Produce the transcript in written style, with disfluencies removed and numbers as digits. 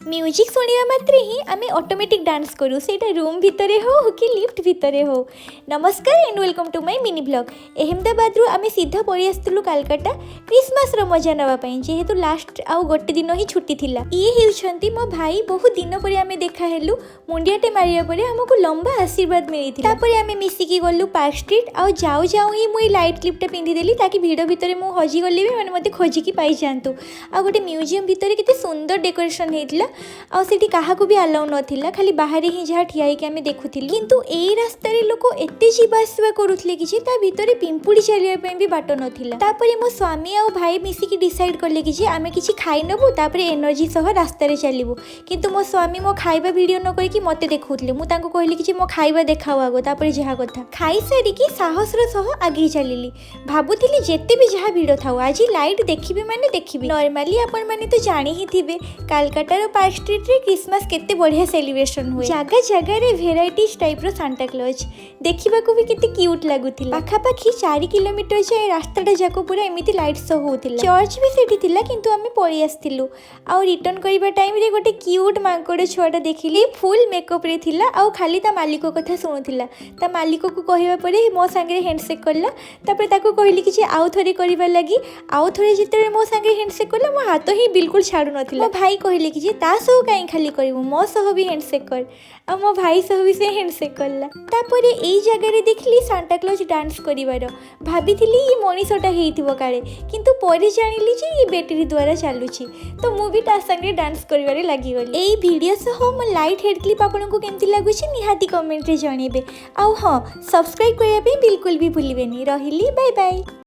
Music शुणा मात्रे ही आम automatic dance करूँ से रूम भितर हो कि लिफ्ट भितर हो। नमस्कार and welcome to my mini blog. Ahmedabad रु आम सीधा पड़ी आसलु कालकाटा क्रिसमस मजा नापी जेहेतु लास्ट आउ गोटे दिन ही छुट्टी थिला। ये होउछंती मो भाई बहुत दिन पर आम देखा हेलु मुंडियाटे मारिया परे हमको लंबा आशीर्वाद मिलता। आम मिसिकी गलु पार्क स्ट्रीट आउ जाऊ जाऊ ही मुई लाइट क्लिपटा पिंधिदेली ताकि भिड़ भितर मु हजी गली भी मैंने मत खोजिकी पाई जातु। आ गोटे म्यूजियम भितर केते सुंदर डेकोरेशन होता आठी क्या भी आलाउ नाला खाली बाहर ही जहाँ ठिया आम देखुली। किंतु ए रास्तार लोक एत जावासवा करुले कि भितर पिंपुड़ी चलिए भी बाट नाला। मो स्वामी आ भाई मिसिकी डिसाइड कले कि आम कि खाई नबू तापर एनर्जी सह रास्तार चलू। किंतु मो स्वामी मो खाइबा वीडियो न करके मत देखुले। मुझे कहली कि मो खाइबा देखाओ आगो तापर जहाँ कथा खाई सारिकी साहसर सह आगे चलिली। भावुली जिते भी जहाँ भिड़ था आज लाइट देखी माने देखी। नॉर्मली आपण मैंने तो जानी ही थे कालकाटार पार्क स्ट्रीट रे क्रिसमस केते बढ़िया सेलिब्रेशन हुए। जगह जगह भेराइटीज टाइप रो सांता क्लॉज देखा भी केते क्यूट लगुला। पाखापाखि 4 किलोमीटर जाए रास्ताटा जाक पूरा एमती लाइट शो होता। चर्च भी सेठी थिला किंतु आमे पळी आस्थिलु। आ रिटर्न करिबा टाइम रे गोटे क्यूट मांकड़ छुआटा देखिली फुल मेकअप रे थिला। आ खाली ता मालिक कथा सुनुथिला। ता मालिक को कहवा परे मो संगे हैंडशेक करला। तापर ताको कहली कि आउ थरे करिबा लागि आउ थरे जिते मो संगे हैंडशेक करला मो हाथ ही बिल्कुल छाड़ू नथिला। मो भाई कहले कि ता सो कहीं खाली करू मो सह भी हैंडशेक कर आ मो भाई सह भी से हैंडशेक करला। तापर एई जगह रे देखली सांता क्लॉज डांस करिवार भाबिथिली ये मनीषटा हेइथिबो काळे किंतु परे जानिली जे ये बैटरी द्वारा चालुची। तो मु भी ता संगे डांस करिवारे लागि गली। एई वीडियो सह मो लाइट हेड क्लिप आपनको केमति लागुची निहाती कमेंट रे जणेबे। आ हां सब्सक्राइब करिया पे बिल्कुल भी भूलिबेनी। रहिली बाय बाय।